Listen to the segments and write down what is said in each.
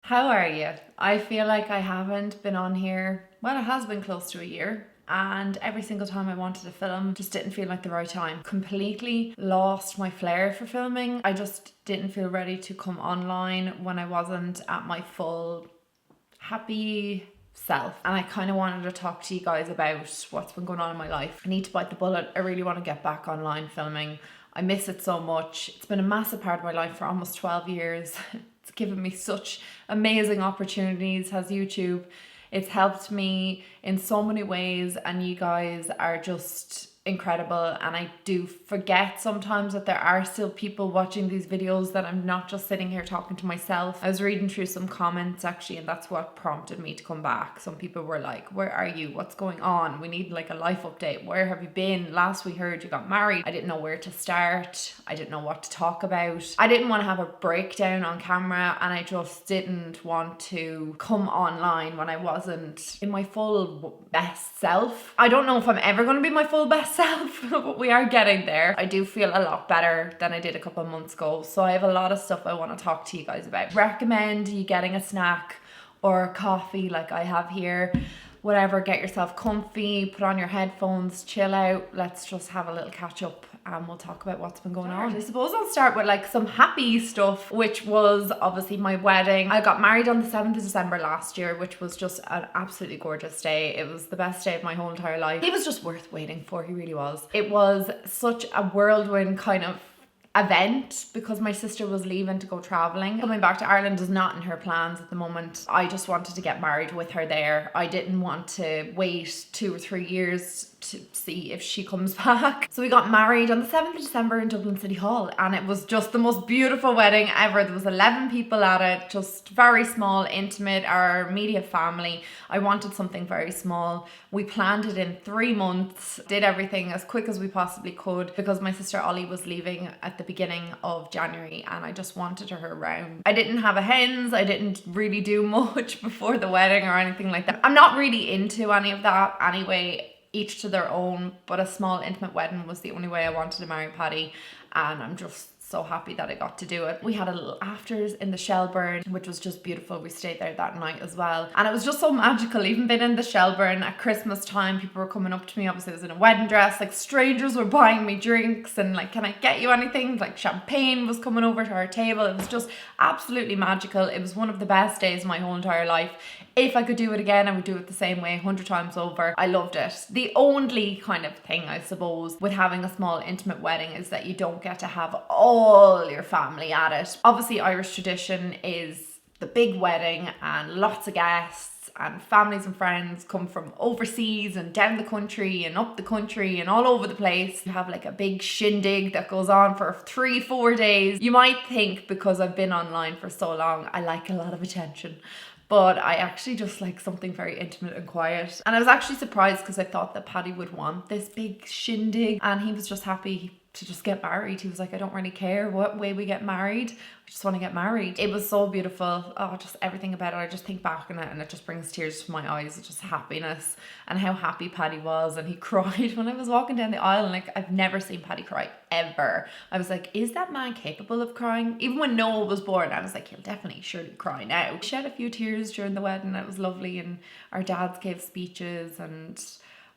How are you? I feel like I haven't been on here, well, it has been close to a year. And every single time I wanted to film, just didn't feel like the right time. Completely lost my flair for filming. I just didn't feel ready to come online when I wasn't at my full happy self. And I kind of wanted to talk to you guys about what's been going on in my life. I need to bite the bullet. I really want to get back online filming. I miss it so much. It's been a massive part of my life for almost 12 years. It's given me such amazing opportunities, has YouTube. It's helped me in so many ways, and you guys are just incredible. And I do forget sometimes that there are still people watching these videos, that I'm not just sitting here talking to myself. I was reading through some comments actually, and that's what prompted me to come back. Some people were like, where are you? What's going on? We need like a life update. Where have you been? Last we heard you got married. I didn't know where to start. I didn't know what to talk about. I didn't want to have a breakdown on camera, and I just didn't want to come online when I wasn't in my full best self. I don't know if I'm ever going to be my full best self, but we are getting there. I do feel a lot better than I did a couple of months ago, so I have a lot of stuff I want to talk to you guys about. Recommend you getting a snack or a coffee like I have here. Whatever, get yourself comfy, put on your headphones, chill out. Let's just have a little catch up and we'll talk about what's been going on. I suppose I'll start with like some happy stuff, which was obviously my wedding. I got married on the 7th of December last year, which was just an absolutely gorgeous day. It was the best day of my whole entire life. He was just worth waiting for, he really was. It was such a whirlwind kind of event because my sister was leaving to go traveling. Coming back to Ireland is not in her plans at the moment. I just wanted to get married with her there. I didn't want to wait 2 or 3 years to see if she comes back. So we got married on the 7th of December in Dublin City Hall, and it was just the most beautiful wedding ever. There was 11 people at it, just very small, intimate, our immediate family. I wanted something very small. We planned it in 3 months, did everything as quick as we possibly could because my sister Ollie was leaving at the beginning of January and I just wanted her around. I didn't have a hens, I didn't really do much before the wedding or anything like that. I'm not really into any of that anyway, each to their own, but a small intimate wedding was the only way I wanted to marry Paddy, and I'm just so happy that I got to do it. We had a little afters in the Shelburne, which was just beautiful. We stayed there that night as well. And it was just so magical. Even being in the Shelburne at Christmas time, people were coming up to me. Obviously I was in a wedding dress, like strangers were buying me drinks and like, can I get you anything? Like champagne was coming over to our table. It was just absolutely magical. It was one of the best days of my whole entire life. If I could do it again, I would do it the same way 100 times over. I loved it. The only kind of thing, I suppose, with having a small intimate wedding is that you don't get to have all your family at it. Obviously, Irish tradition is the big wedding and lots of guests and families and friends come from overseas and down the country and up the country and all over the place. You have like a big shindig that goes on for 3-4 days. You might think because I've been online for so long, I like a lot of attention. But I actually just like something very intimate and quiet. And I was actually surprised because I thought that Paddy would want this big shindig and he was just happy to just get married. He was like, I don't really care what way we get married. I just want to get married. It was so beautiful. Oh, just everything about it. I just think back on it and it just brings tears to my eyes. It's just happiness and how happy Paddy was. And he cried when I was walking down the aisle, and like I've never seen Paddy cry ever. I was like, is that man capable of crying? Even when Noah was born, I was like, he'll definitely surely cry now. He shed a few tears during the wedding. It was lovely, and our dads gave speeches and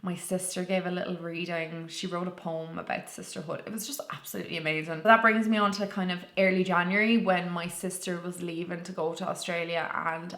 my sister gave a little reading. She wrote a poem about sisterhood. It was just absolutely amazing. So that brings me on to kind of early January when my sister was leaving to go to Australia, and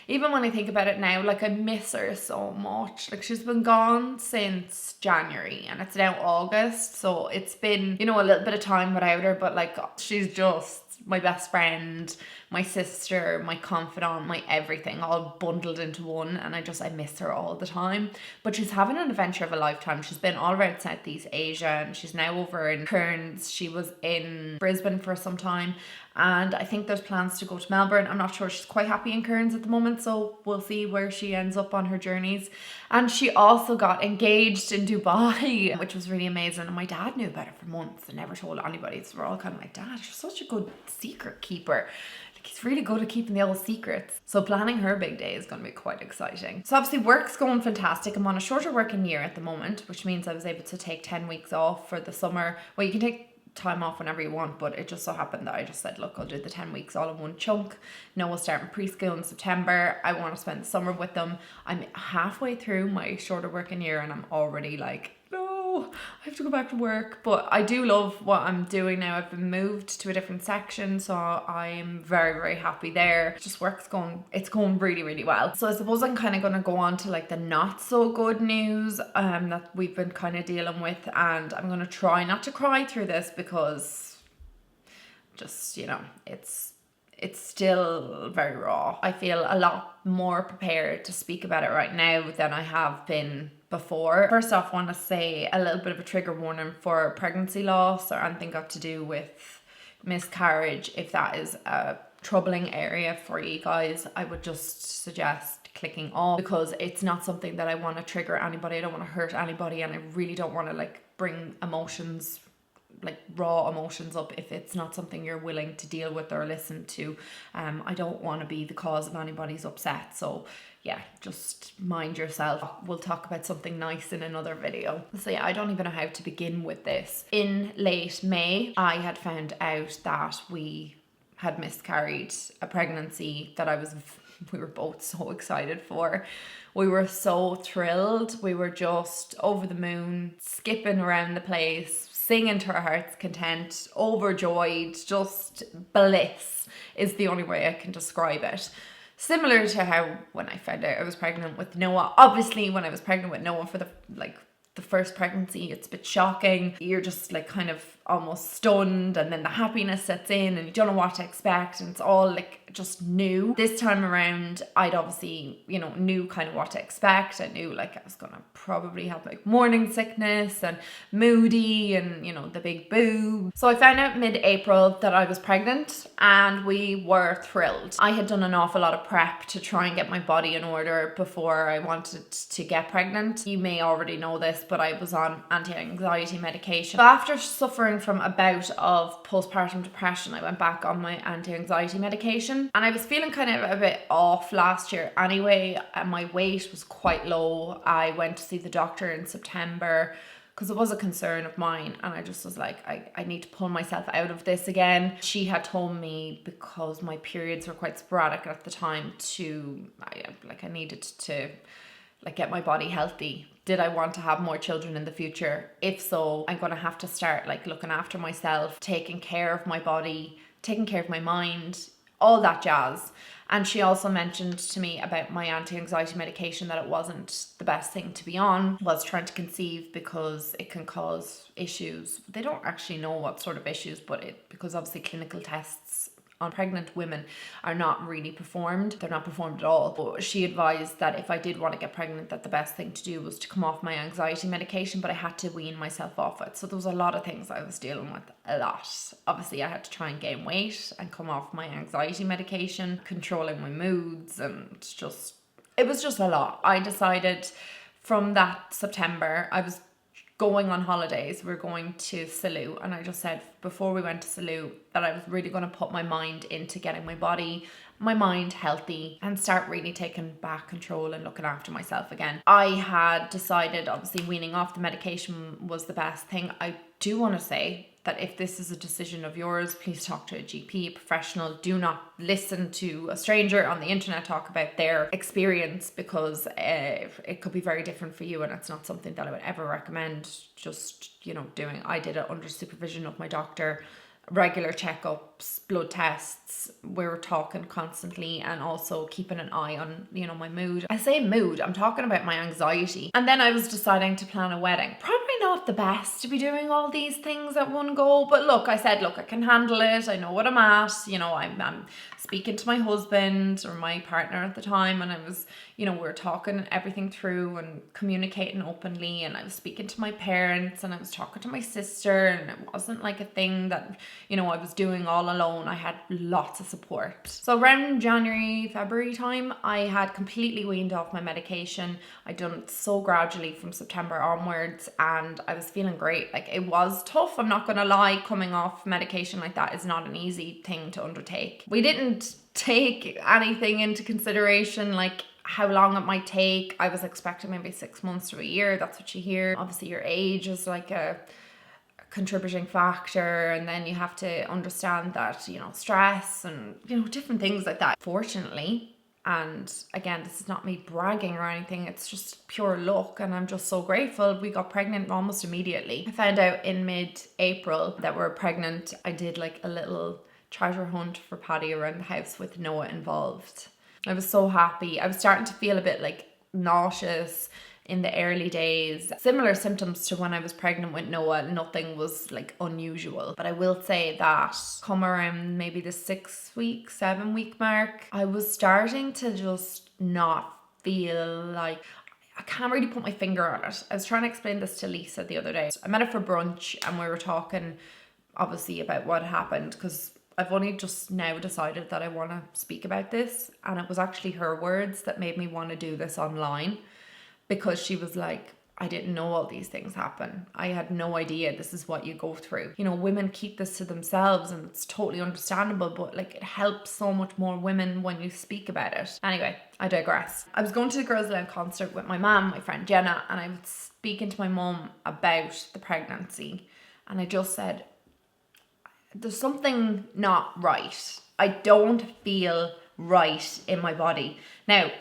even when I think about it now, like I miss her so much. Like she's been gone since January and it's now August. So it's been, you know, a little bit of time without her, but like she's just my best friend, my sister, my confidant, my everything, all bundled into one. And I miss her all the time. But she's having an adventure of a lifetime. She's been all around Southeast Asia and she's now over in Cairns. She was in Brisbane for some time. And I think there's plans to go to Melbourne. I'm not sure. She's quite happy in Cairns at the moment, so we'll see where she ends up on her journeys. And she also got engaged in Dubai, which was really amazing. And my dad knew about it for months and never told anybody. So we're all kind of like, Dad, you're such a good secret keeper. Like he's really good at keeping the old secrets. So planning her big day is going to be quite exciting. So obviously work's going fantastic. I'm on a shorter working year at the moment, which means I was able to take 10 weeks off for the summer. Well, you can take time off whenever you want, but it just so happened that I just said, look, I'll do the 10 weeks all in one chunk. Noah's starting preschool in September. I want to spend the summer with them. I'm halfway through my shorter working year and I'm already like, no, I have to go back to work. But I do love what I'm doing now. I've been moved to a different section, so I'm very, very happy there. It's just it's going really, really well. So I suppose I'm kind of going to go on to like the not so good news that we've been kind of dealing with, and I'm going to try not to cry through this because just, you know, it's still very raw. I feel a lot more prepared to speak about it right now than I have been before. First off, I want to say a little bit of a trigger warning for pregnancy loss or anything got to do with miscarriage. If that is a troubling area for you guys, I would just suggest clicking off, because it's not something that I want to trigger anybody. I don't want to hurt anybody, and I really don't want to like bring emotions, like raw emotions up if it's not something you're willing to deal with or listen to. I don't want to be the cause of anybody's upset, so yeah, just mind yourself. We'll talk about something nice in another video. So yeah, I don't even know how to begin with this. In late May, I had found out that we had miscarried a pregnancy that we were both so excited for. We were so thrilled. We were just over the moon, skipping around the place, singing to our heart's content, overjoyed, just bliss is the only way I can describe it. Similar to how when I found out I was pregnant with Noah. Obviously, when I was pregnant with Noah for the first pregnancy, it's a bit shocking. You're just like kind of almost stunned, and then the happiness sets in and you don't know what to expect, and it's all like just new. This time around, I'd obviously, you know, knew kind of what to expect. I knew like I was gonna probably have like morning sickness and moody and, you know, the big boob. So I found out mid-April that I was pregnant, and we were thrilled. I had done an awful lot of prep to try and get my body in order before I wanted to get pregnant. You may already know this, but I was on anti-anxiety medication. So after suffering from a bout of postpartum depression, I went back on my anti-anxiety medication, and I was feeling kind of a bit off last year anyway. My weight was quite low. I went to see the doctor in September because it was a concern of mine, and I just was like, I need to pull myself out of this again. She had told me, because my periods were quite sporadic at the time, I needed to like get my body healthy. Did I want to have more children in the future? If so, I'm gonna have to start like looking after myself, taking care of my body, taking care of my mind, all that jazz. And she also mentioned to me about my anti-anxiety medication, that it wasn't the best thing to be on, was trying to conceive because it can cause issues. They don't actually know what sort of issues, because obviously clinical tests on pregnant women are not really performed. They're not performed at all. But she advised that if I did want to get pregnant, that the best thing to do was to come off my anxiety medication, but I had to wean myself off it. So there was a lot of things I was dealing with, a lot. Obviously, I had to try and gain weight and come off my anxiety medication, controlling my moods, and it was just a lot. I decided from that September, I was going on holidays. We're going to Salou, and I just said before we went to Salou that I was really going to put my mind into getting my body, my mind healthy, and start really taking back control and looking after myself again. I had decided, obviously, weaning off the medication was the best thing. I do want to say that if this is a decision of yours, please talk to a GP, a professional. Do not listen to a stranger on the internet talk about their experience, because it could be very different for you, and it's not something that I would ever recommend just, doing. I did it under supervision of my doctor, regular checkups, blood tests. We were talking constantly, and also keeping an eye on, my mood. I say mood, I'm talking about my anxiety. And then I was deciding to plan a wedding. Probably not the best to be doing all these things at one go, but I said, I can handle it. I know what I'm at. I'm speaking to my husband, or my partner at the time, and I was, we were talking everything through and communicating openly, and I was speaking to my parents, and I was talking to my sister, and it wasn't like a thing that, I was doing all alone. I had lots of support. So around January, February time, I had completely weaned off my medication. I'd done it so gradually from September onwards, and I was feeling great. Like, it was tough, I'm not gonna lie. Coming off medication like that is not an easy thing to undertake. We didn't take anything into consideration, like how long it might take. I was expecting maybe 6 months to a year. That's what you hear. Obviously your age is like a contributing factor, and then you have to understand that, you know, stress and, you know, different things like that. Fortunately, and again, this is not me bragging or anything, it's just pure luck, and I'm just so grateful, we got pregnant almost immediately. I found out in mid-April that we're pregnant. I did like a little treasure hunt for Paddy around the house with Noah involved. I was so happy. I was starting to feel a bit like nauseous in the early days. Similar symptoms to when I was pregnant with Noah. Nothing was like unusual. But I will say that come around maybe the 7 week mark, I was starting to just not feel like, I can't really put my finger on it. I was trying to explain this to Lisa the other day. I met her for brunch and we were talking obviously about what happened, because I've only just now decided that I want to speak about this, and it was actually her words that made me want to do this online, because she was like, I didn't know all these things happen. I had no idea this is what you go through. You know, women keep this to themselves and it's totally understandable, but like it helps so much more women when you speak about it. Anyway, I digress. I was going to the Girls Aloud concert with my mum, my friend Jenna, and I was speaking to my mum about the pregnancy, and I just said, there's something not right. I don't feel right in my body. Now,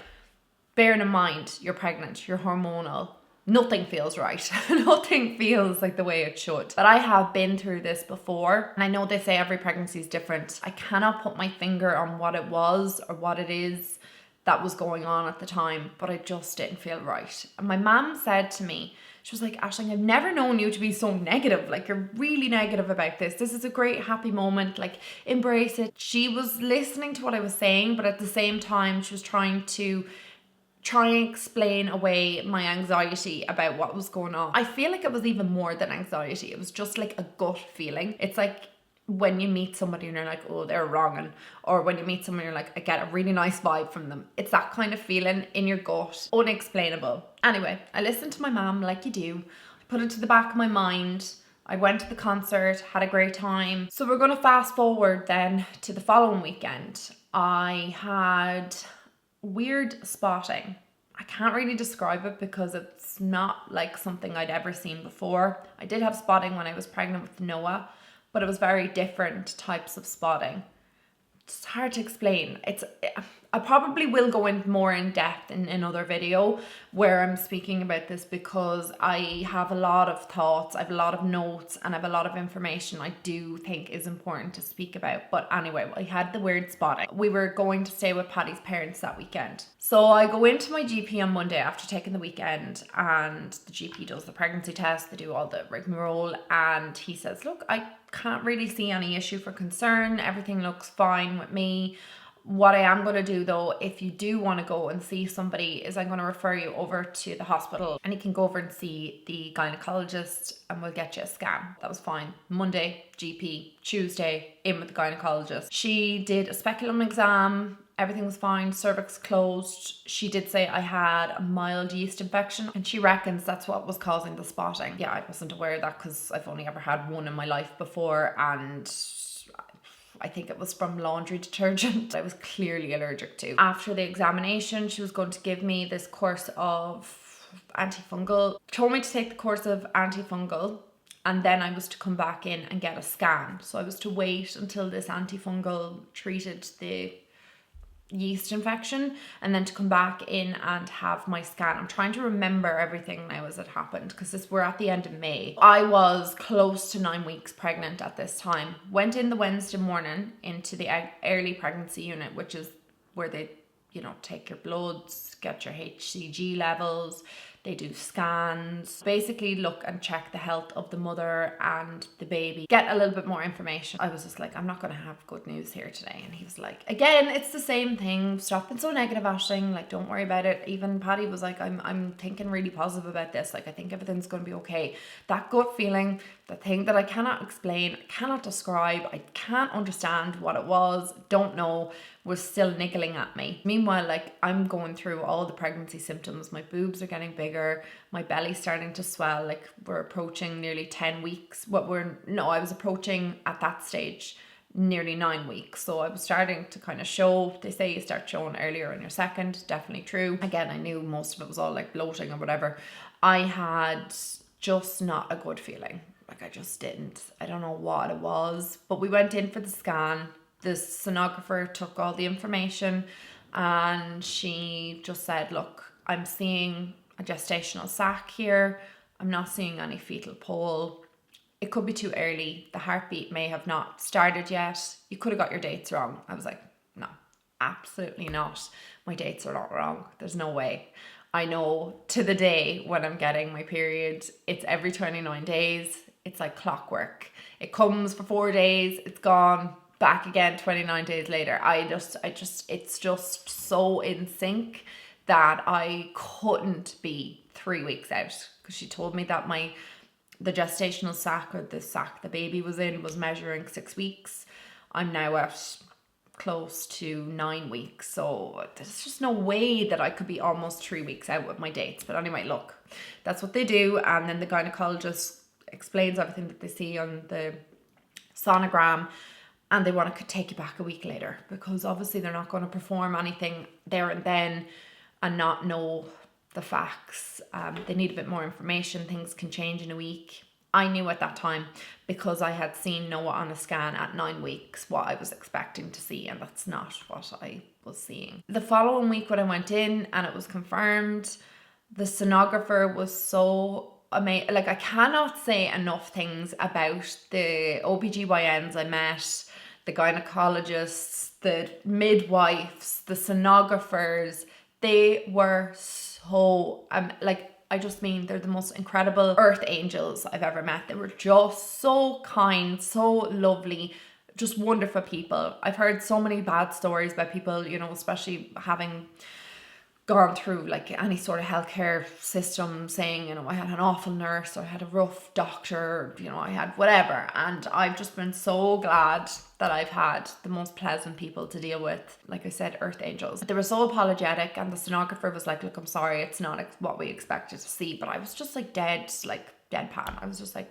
bearing in mind, you're pregnant, you're hormonal, nothing feels right. Nothing feels like the way it should. But I have been through this before, and I know they say every pregnancy is different. I cannot put my finger on what it was or what it is that was going on at the time, but I just didn't feel right. And my mum said to me, she was like, Aisling, I've never known you to be so negative. Like, you're really negative about this. This is a great happy moment. Like, embrace it. She was listening to what I was saying, but at the same time, she was trying to explain away my anxiety about what was going on. I feel like it was even more than anxiety. It was just like a gut feeling. It's like when you meet somebody and you're like, oh, they're wrong. Or when you meet someone, you're like, I get a really nice vibe from them. It's that kind of feeling in your gut. Unexplainable. Anyway, I listened to my mum like you do. I put it to the back of my mind. I went to the concert, had a great time. So we're going to fast forward then to the following weekend. I had weird spotting. I can't really describe it because it's not like something I'd ever seen before. I did have spotting when I was pregnant with Noah, but it was very different types of spotting. It's hard to explain. I probably will go in more in depth in another video where I'm speaking about this, because I have a lot of thoughts, I have a lot of notes, and I have a lot of information I do think is important to speak about. But anyway, I had the weird spotting. We were going to stay with Paddy's parents that weekend. So I go into my GP on Monday after taking the weekend, and the GP does the pregnancy test, they do all the rigmarole, and he says, look, I can't really see any issue for concern. Everything looks fine with me. What I am going to do though, if you do want to go and see somebody, is I'm going to refer you over to the hospital and you can go over and see the gynecologist and we'll get you a scan. That was fine. Monday, GP. Tuesday, in with the gynecologist. She did a speculum exam. Everything was fine, cervix closed. She did say I had a mild yeast infection and she reckons that's what was causing the spotting. Yeah, I wasn't aware of that because I've only ever had one in my life before, and I think it was from laundry detergent I was clearly allergic to. After the examination, she was going to give me this course of antifungal. Told me to take the course of antifungal and then I was to come back in and get a scan. So I was to wait until this antifungal treated the yeast infection and then to come back in and have my scan. I'm trying to remember everything now as it happened because we're at the end of May. I was close to 9 weeks pregnant at this time. Went in the Wednesday morning into the early pregnancy unit, which is where they, you know, take your bloods, get your HCG levels, they do scans, basically look and check the health of the mother and the baby, get a little bit more information. I was just like, I'm not going to have good news here today. And he was like, again, it's the same thing. Stop being so negative, Aisling. Like, don't worry about it. Even Paddy was like, I'm thinking really positive about this. Like, I think everything's going to be okay. That gut feeling, the thing that I cannot explain, cannot describe, I can't understand what it was, don't know, was still niggling at me. Meanwhile, like, I'm going through all the pregnancy symptoms. My boobs are getting bigger, my belly's starting to swell. Like, we're approaching nearly 10 weeks. I was approaching at that stage nearly 9 weeks. So I was starting to kind of show. They say you start showing earlier in your second, definitely true. Again, I knew most of it was all like bloating or whatever. I had just not a good feeling. Like I just didn't. I don't know what it was. But we went in for the scan. The sonographer took all the information and she just said, look, I'm seeing a gestational sac here. I'm not seeing any fetal pole. It could be too early. The heartbeat may have not started yet. You could have got your dates wrong. I was like, no, absolutely not. My dates are not wrong. There's no way. I know to the day when I'm getting my period, it's every 29 days. It's like clockwork. It comes for 4 days, it's gone, back again 29 days later. It's just so in sync that I couldn't be 3 weeks out, because she told me that the gestational sac, or the sac the baby was in, was measuring 6 weeks. I'm now at close to 9 weeks, so there's just no way that I could be almost 3 weeks out with my dates. But anyway, look, that's what they do. And then the gynecologist explains everything that they see on the sonogram, and they want to take you back a week later, because obviously they're not going to perform anything there and then and not know the facts. They need a bit more information. Things can change in a week. I knew at that time, because I had seen Noah on a scan at 9 weeks, what I was expecting to see, and that's not what I was seeing. The following week when I went in and it was confirmed, the sonographer was so amazing. Like, I cannot say enough things about the OBGYNs I met, the gynecologists, the midwives, the sonographers. They were so, I just mean, they're the most incredible earth angels I've ever met. They were just so kind, so lovely, just wonderful people. I've heard so many bad stories about people, you know, especially having gone through like any sort of healthcare system, saying, you know, I had an awful nurse, or I had a rough doctor, you know, I had whatever. And I've just been so glad that I've had the most pleasant people to deal with. Like I said, earth angels. They were so apologetic, and the sonographer was like, look, I'm sorry, it's not what we expected to see. But I was just like deadpan. I was just like,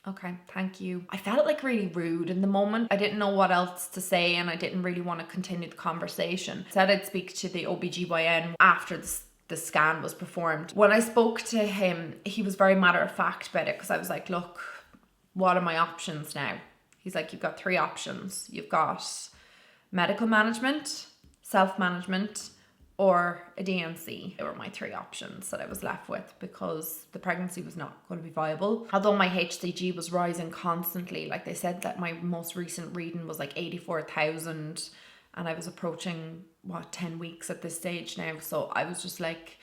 okay, thank you. I felt like really rude in the moment. I didn't know what else to say, and I didn't really want to continue the conversation. I said I'd speak to the OBGYN after the scan was performed. When I spoke to him, he was very matter of fact about it, because I was like, look, what are my options now? He's like, you've got 3 options. You've got medical management, self-management, or a DNC. They were my 3 options that I was left with, because the pregnancy was not going to be viable. Although my HCG was rising constantly, like they said that my most recent reading was like 84,000, and I was approaching 10 weeks at this stage now. So I was just like,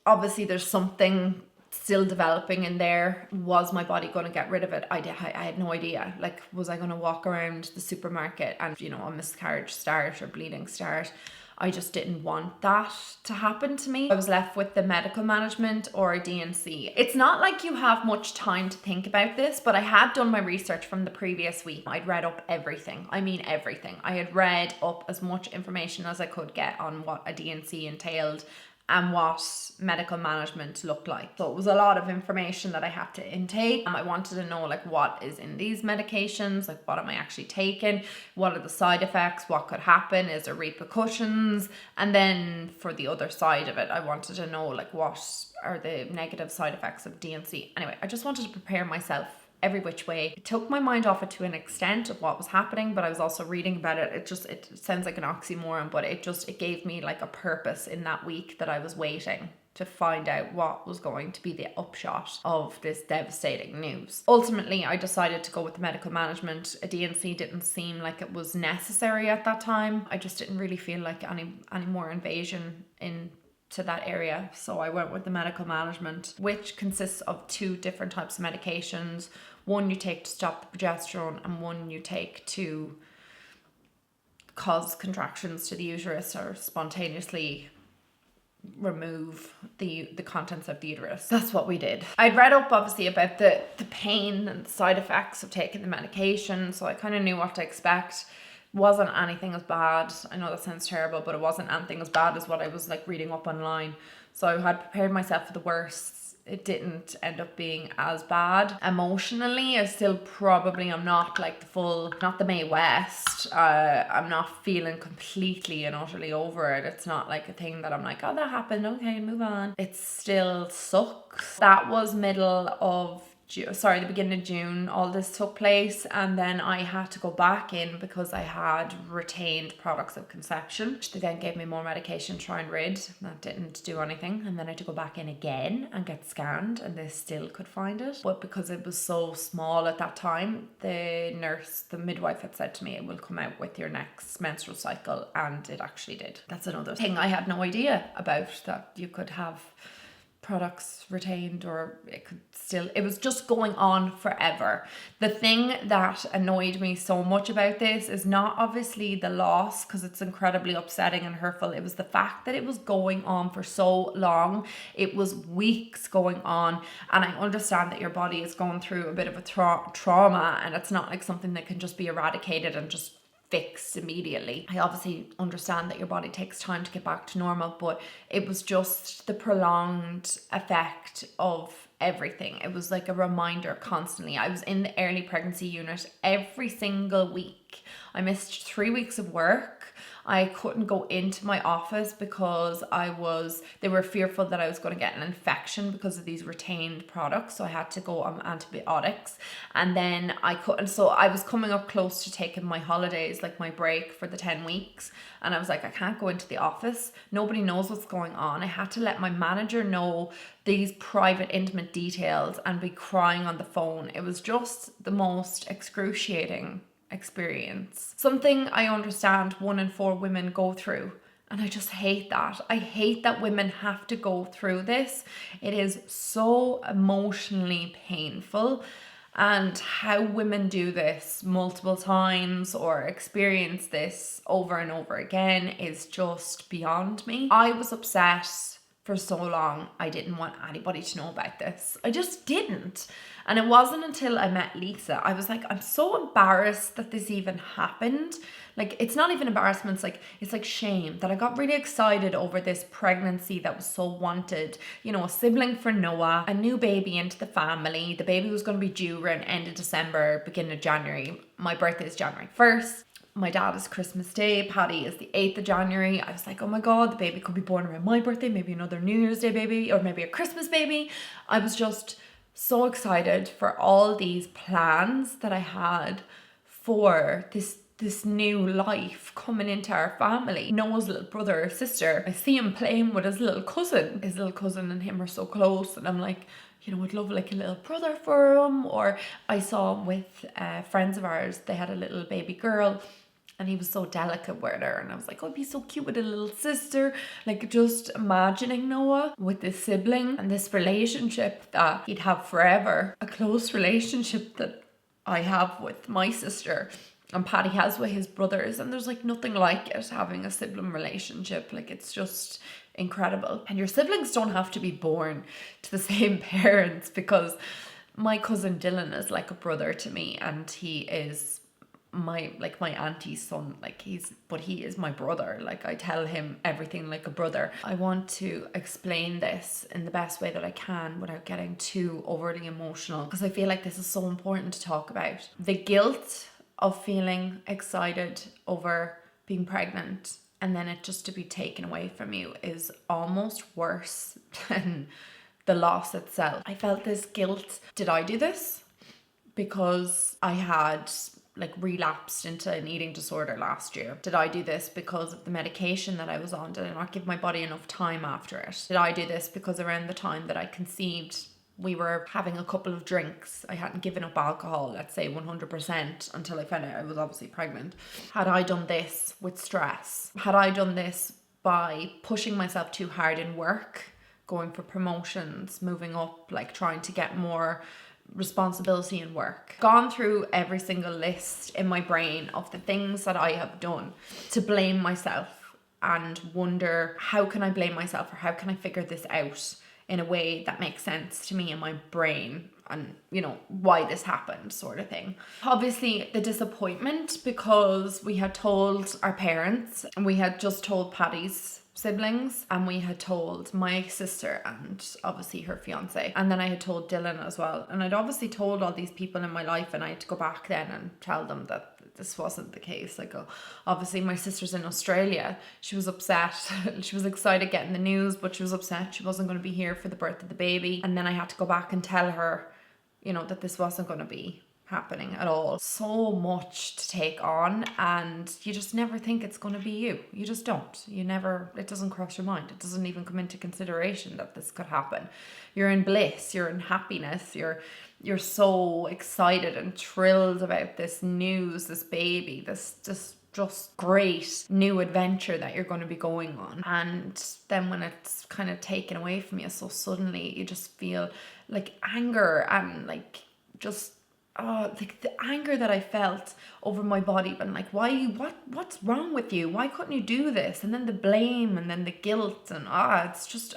obviously there's something still developing in there. Was my body going to get rid of it? I had no idea. Like, was I going to walk around the supermarket and, you know, a miscarriage start or bleeding start? I just didn't want that to happen to me. I was left with the medical management or a DNC. It's not like you have much time to think about this, but I had done my research from the previous week. I'd read up everything. I mean everything. I had read up as much information as I could get on what a DNC entailed and what medical management looked like. So it was a lot of information that I had to intake. I wanted to know, like, what is in these medications, like what am I actually taking, what are the side effects, what could happen, is there repercussions? And then for the other side of it, I wanted to know, like, what are the negative side effects of DNC. Anyway, I just wanted to prepare myself every which way. It took my mind off it to an extent of what was happening, but I was also reading about it. It sounds like an oxymoron, but it gave me like a purpose in that week that I was waiting to find out what was going to be the upshot of this devastating news. Ultimately, I decided to go with the medical management. A DNC didn't seem like it was necessary at that time. I just didn't really feel like any more invasion into that area. So I went with the medical management, which consists of 2 different types of medications. One you take to stop the progesterone, and one you take to cause contractions to the uterus or spontaneously remove the contents of the uterus. That's what we did. I'd read up obviously about the pain and the side effects of taking the medication, so I kind of knew what to expect. Wasn't anything as bad. I know that sounds terrible, but it wasn't anything as bad as what I was like reading up online. So I had prepared myself for the worst. It didn't end up being as bad. Emotionally, I still probably am not like not the Mae West. I'm not feeling completely and utterly over it. It's not like a thing that I'm like, oh, that happened, okay, move on. It still sucks. That was middle of the beginning of June, all this took place, and then I had to go back in because I had retained products of conception. They then gave me more medication to try and rid. That didn't do anything, and then I had to go back in again and get scanned, and they still could find it. But because it was so small at that time, the midwife had said to me, it will come out with your next menstrual cycle, and it actually did. That's another thing I had no idea about, that you could have products retained, or it was just going on forever. The thing that annoyed me so much about this is not obviously the loss, because it's incredibly upsetting and hurtful. It was the fact that it was going on for so long. It was weeks going on, and I understand that your body is going through a bit of a trauma, and it's not like something that can just be eradicated and just fixed immediately. I obviously understand that your body takes time to get back to normal, but it was just the prolonged effect of everything. It was like a reminder constantly. I was in the early pregnancy unit every single week. I missed 3 weeks of work. I couldn't go into my office because they were fearful that I was going to get an infection because of these retained products. So I had to go on antibiotics, and then I couldn't. So I was coming up close to taking my holidays, like my break for the 10 weeks. And I was like, I can't go into the office. Nobody knows what's going on. I had to let my manager know these private, intimate details and be crying on the phone. It was just the most excruciating experience. Something I understand 1 in 4 women go through, and I just hate that. I hate that women have to go through this. It is so emotionally painful, and how women do this multiple times or experience this over and over again is just beyond me. I was upset for so long. I didn't want anybody to know about this. I just didn't. And it wasn't until I met Lisa, I was like, I'm so embarrassed that this even happened. Like, it's not even embarrassment, it's like shame that I got really excited over this pregnancy that was so wanted. You know, a sibling for Noah, a new baby into the family. The baby was going to be due around end of December, beginning of January. My birthday is January 1st. My dad is Christmas Day, Paddy is the 8th of January. I was like, oh my God, the baby could be born around my birthday, maybe another New Year's Day baby, or maybe a Christmas baby. I was just so excited for all these plans that I had for this new life coming into our family. Noah's little brother or sister, I see him playing with his little cousin. His little cousin and him are so close, and I'm like, you know, I'd love like a little brother for him. Or I saw with friends of ours, they had a little baby girl, and he was so delicate with her, and I was like, oh, it'd be so cute with a little sister. Like, just imagining Noah with this sibling and this relationship that he'd have forever. A close relationship that I have with my sister and Paddy has with his brothers, and there's like nothing like it, having a sibling relationship. Like, it's just incredible. And your siblings don't have to be born to the same parents, because my cousin Dylan is like a brother to me, and he is my auntie's son. But he is my brother. Like, I tell him everything like a brother. I want to explain this in the best way that I can without getting too overly emotional, because I feel like this is so important to talk about. The guilt of feeling excited over being pregnant and then it just to be taken away from you is almost worse than the loss itself. I felt this guilt. Did I do this? Because I had relapsed into an eating disorder last year. Did I do this because of the medication that I was on? Did I not give my body enough time after it? Did I do this because around the time that I conceived, we were having a couple of drinks? I hadn't given up alcohol, let's say 100%, until I found out I was obviously pregnant. Had I done this with stress? Had I done this by pushing myself too hard in work, going for promotions, moving up, trying to get more responsibility in work? Gone through every single list in my brain of the things that I have done to blame myself and wonder, how can I blame myself, or how can I figure this out in a way that makes sense to me in my brain, and why this happened, sort of thing. Obviously the disappointment, because we had told our parents, and we had just told Paddy's siblings, and we had told my sister and obviously her fiance, and then I had told Dylan as well, and I'd obviously told all these people in my life, and I had to go back then and tell them that this wasn't the case. Obviously my sister's in Australia. She was upset. She was excited getting the news, but she was upset she wasn't going to be here for the birth of the baby. And then I had to go back and tell her, you know, that this wasn't going to be happening at all. So much to take on, and you just never think it's going to be you. You just don't. It doesn't cross your mind. It doesn't even come into consideration that this could happen. You're in bliss, you're in happiness, you're so excited and thrilled about this news, this baby, this just great new adventure that you're going to be going on. And then when it's kind of taken away from you so suddenly, you just feel like anger and like just like the anger that I felt over my body, but like, what's wrong with you? Why couldn't you do this? And then the blame, and then the guilt, and it's just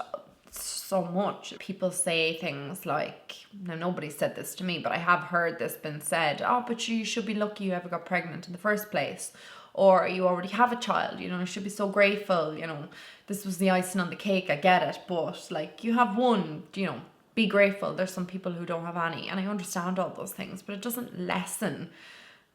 so much. People say things like, now nobody said this to me, but I have heard this been said, but you should be lucky you ever got pregnant in the first place, or you already have a child, you know, you should be so grateful, you know, this was the icing on the cake, I get it, but like, you have one, you know, be grateful. There's some people who don't have any, and I understand all those things, but it doesn't lessen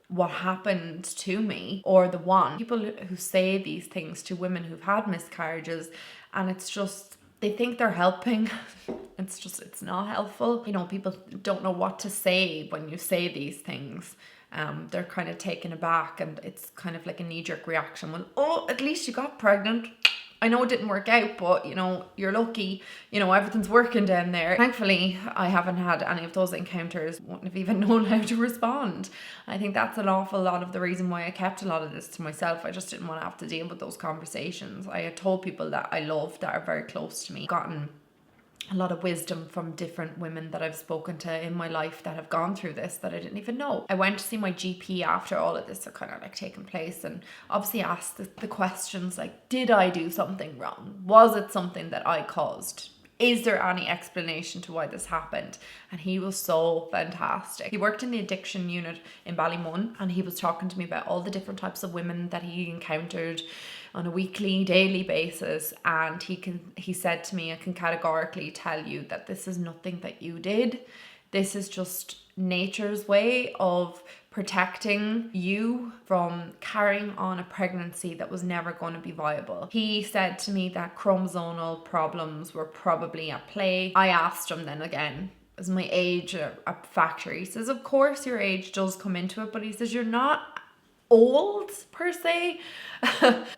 what happened to me, or the one. People who say these things to women who've had miscarriages, and it's just, they think they're helping. It's not helpful. You know, people don't know what to say when you say these things. They're kind of taken aback, and it's kind of like a knee-jerk reaction. Well, at least you got pregnant. I know it didn't work out, but you know, you're lucky, you know, everything's working down there. Thankfully, I haven't had any of those encounters, wouldn't have even known how to respond. I think that's an awful lot of the reason why I kept a lot of this to myself. I just didn't want to have to deal with those conversations. I had told people that I love, that are very close to me, gotten a lot of wisdom from different women that I've spoken to in my life that have gone through this that I didn't even know. I went to see my GP after all of this had kind of like taken place, and obviously asked the questions like, did I do something wrong? Was it something that I caused? Is there any explanation to why this happened? And he was so fantastic. He worked in the addiction unit in Ballymun, and he was talking to me about all the different types of women that he encountered on a weekly, daily basis. And he said to me, I can categorically tell you that this is nothing that you did. This is just nature's way of protecting you from carrying on a pregnancy that was never going to be viable. He said to me that chromosomal problems were probably at play. I asked him then again, is my age a factor? He says, of course your age does come into it, but he says, you're not old per se.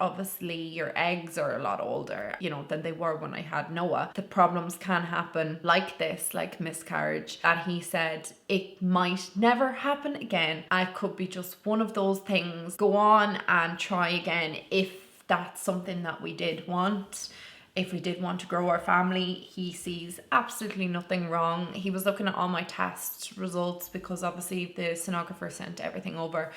Obviously your eggs are a lot older, you know, than they were when I had Noah. The problems can happen like this, like miscarriage, that he said it might never happen again. I could be just one of those things. Go on and try again if that's something that we did want. If we did want to grow our family, he sees absolutely nothing wrong. He was looking at all my test results, because obviously the sonographer sent everything over.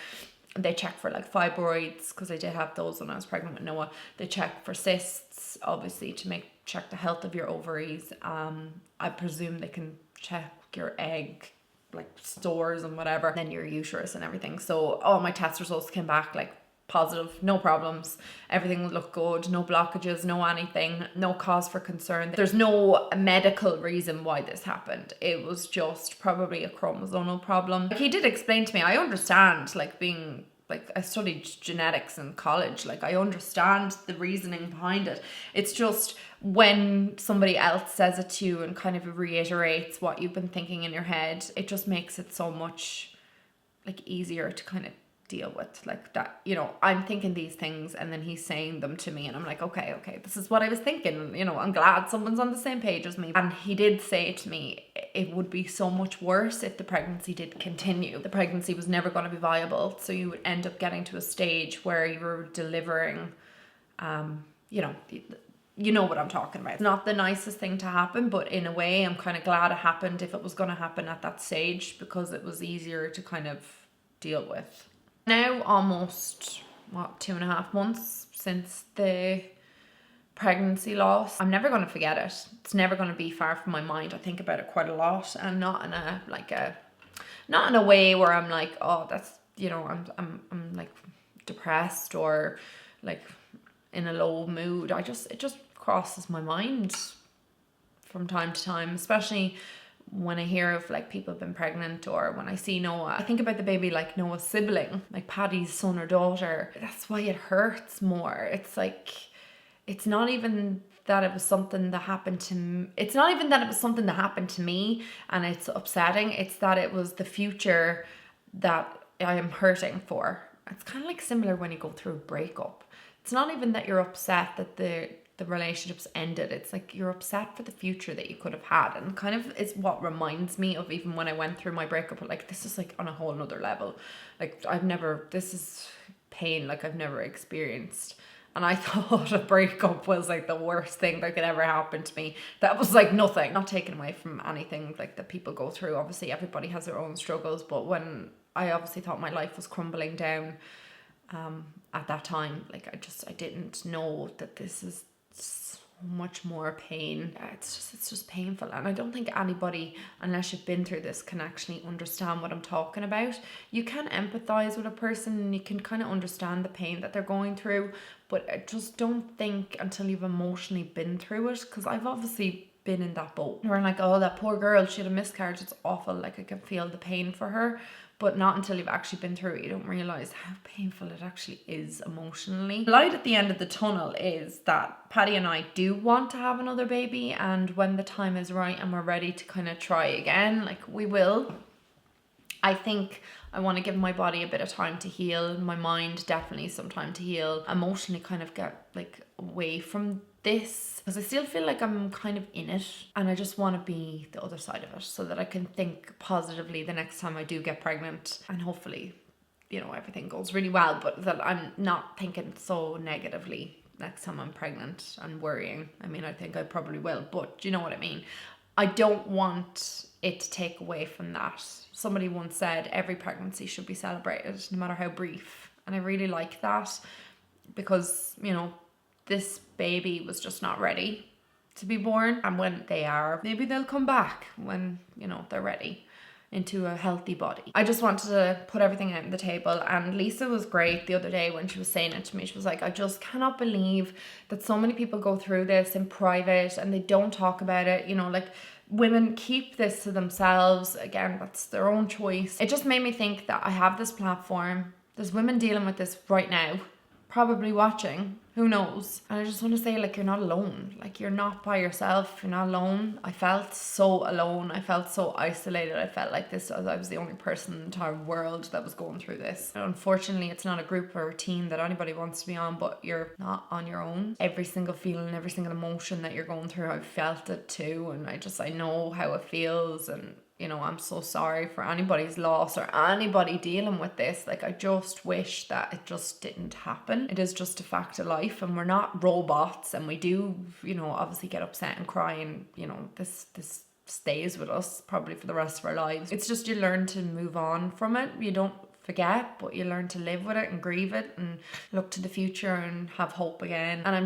They check for like fibroids, because I did have those when I was pregnant with Noah. They check for cysts, obviously, to check the health of your ovaries. I presume they can check your egg like stores and whatever, then your uterus and everything. So all my test results came back like positive, no problems, everything looked good, no blockages, no anything, no cause for concern. There's no medical reason why this happened. It was just probably a chromosomal problem. He did explain to me, I understand, like being like, I studied genetics in college, like I understand the reasoning behind it. It's just when somebody else says it to you and kind of reiterates what you've been thinking in your head, it just makes it so much like easier to kind of deal with, like that, you know, I'm thinking these things and then he's saying them to me and I'm like, okay, this is what I was thinking, you know, I'm glad someone's on the same page as me. And he did say to me, it would be so much worse if the pregnancy did continue. The pregnancy was never going to be viable, so you would end up getting to a stage where you were delivering, you know what I'm talking about. It's not the nicest thing to happen, but in a way I'm kind of glad it happened if it was going to happen at that stage, because it was easier to kind of deal with. Now almost 2.5 months since the pregnancy loss, I'm never going to forget it. It's never going to be far from my mind. I think about it quite a lot, and not in a way where I'm like, oh, that's, you know, I'm like depressed or like in a low mood. It just crosses my mind from time to time, especially when I hear of like people have been pregnant, or when I see Noah. I think about the baby like Noah's sibling, like Paddy's son or daughter. That's why it hurts more. It's like, it's not even that it was something that happened to it's not even that it was something that happened to me and it's upsetting. It's that it was the future that I am hurting for. It's kind of like similar when you go through a breakup. It's not even that you're upset that the relationship's ended. It's like you're upset for the future that you could have had, and kind of is what reminds me of even when I went through my breakup. Like, this is like on a whole nother level. Like, this is pain like I've never experienced. And I thought a breakup was like the worst thing that could ever happen to me. That was like nothing. Not taken away from anything like that people go through. Obviously, everybody has their own struggles. But when I obviously thought my life was crumbling down at that time, like I didn't know that this is so much more pain. It's just painful. And I don't think anybody, unless you've been through this, can actually understand what I'm talking about. You can empathize with a person and you can kind of understand the pain that they're going through, but I just don't think until you've emotionally been through it, because I've obviously been in that boat where I'm like, oh, that poor girl, she had a miscarriage, it's awful, like I can feel the pain for her. But not until you've actually been through it, you don't realise how painful it actually is emotionally. The light at the end of the tunnel is that Patty and I do want to have another baby, and when the time is right and we're ready to kind of try again, like we will. I think I want to give my body a bit of time to heal, my mind definitely some time to heal, emotionally kind of get like away from this, because I still feel like I'm kind of in it and I just want to be the other side of it so that I can think positively the next time I do get pregnant, and hopefully, you know, everything goes really well, but that I'm not thinking so negatively next time I'm pregnant and worrying. I mean, I think I probably will, but do you know what I mean? I don't want it to take away from that. Somebody once said every pregnancy should be celebrated, no matter how brief. And I really like that, because, you know, this baby was just not ready to be born. And when they are, maybe they'll come back when, you know, they're ready into a healthy body. I just wanted to put everything out on the table. And Lisa was great the other day when she was saying it to me. She was like, I just cannot believe that so many people go through this in private and they don't talk about it. You know, like, women keep this to themselves. Again, that's their own choice. It just made me think that I have this platform. There's women dealing with this right now, probably watching, who knows? And I just want to say, like, you're not alone. Like, you're not by yourself. You're not alone. I felt so alone. I felt so isolated. I felt like I was the only person in the entire world that was going through this. And unfortunately, it's not a group or a team that anybody wants to be on, but you're not on your own. Every single feeling, every single emotion that you're going through, I've felt it too. And I know how it feels. And you know, I'm so sorry for anybody's loss or anybody dealing with this. Like, I just wish that it just didn't happen. It is just a fact of life, and we're not robots, and we do, you know, obviously get upset and cry, and, you know, this stays with us probably for the rest of our lives. It's just you learn to move on from it. You don't forget, but you learn to live with it and grieve it and look to the future and have hope again. And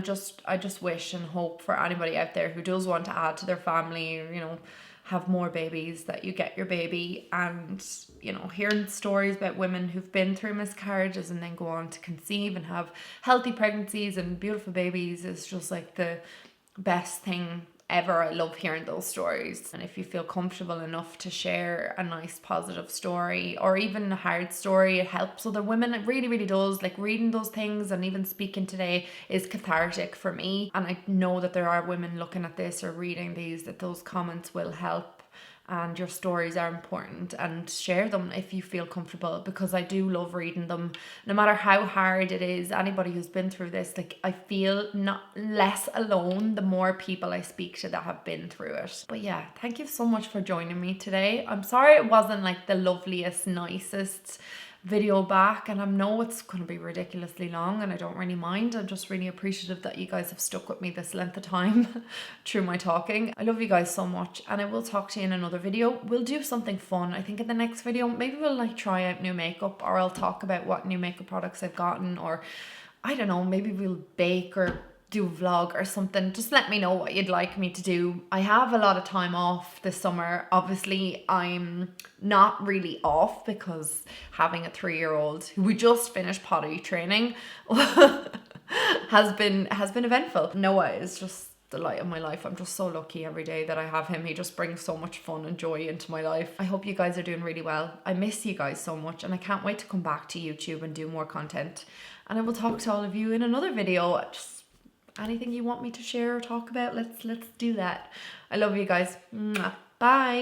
I just wish and hope for anybody out there who does want to add to their family, or, you know, have more babies, that you get your baby. And, you know, hearing stories about women who've been through miscarriages and then go on to conceive and have healthy pregnancies and beautiful babies is just like the best thing ever. I love hearing those stories. And if you feel comfortable enough to share a nice positive story or even a hard story, it helps other women. It really, really does. Like, reading those things and even speaking today is cathartic for me. And I know that there are women looking at this or reading these, that those comments will help. And your stories are important, and share them if you feel comfortable, because I do love reading them. No matter how hard it is, anybody who's been through this, like, I feel not less alone the more people I speak to that have been through it. But yeah, thank you so much for joining me today. I'm sorry it wasn't like the loveliest, nicest video back, and I know it's going to be ridiculously long, and I don't really mind. I'm just really appreciative that you guys have stuck with me this length of time through my talking. I love you guys so much, and I will talk to you in another video. We'll do something fun. I think in the next video, maybe we'll like try out new makeup, or I'll talk about what new makeup products I've gotten, or I don't know, maybe we'll bake or do a vlog or something. Just let me know what you'd like me to do. I have a lot of time off this summer. Obviously, I'm not really off because having a 3-year-old who we just finished potty training has been eventful. Noah is just the light of my life. I'm just so lucky every day that I have him. He just brings so much fun and joy into my life. I hope you guys are doing really well. I miss you guys so much, and I can't wait to come back to YouTube and do more content. And I will talk to all of you in another video. anything you want me to share or talk about, let's do that. I love you guys. Mwah. Bye.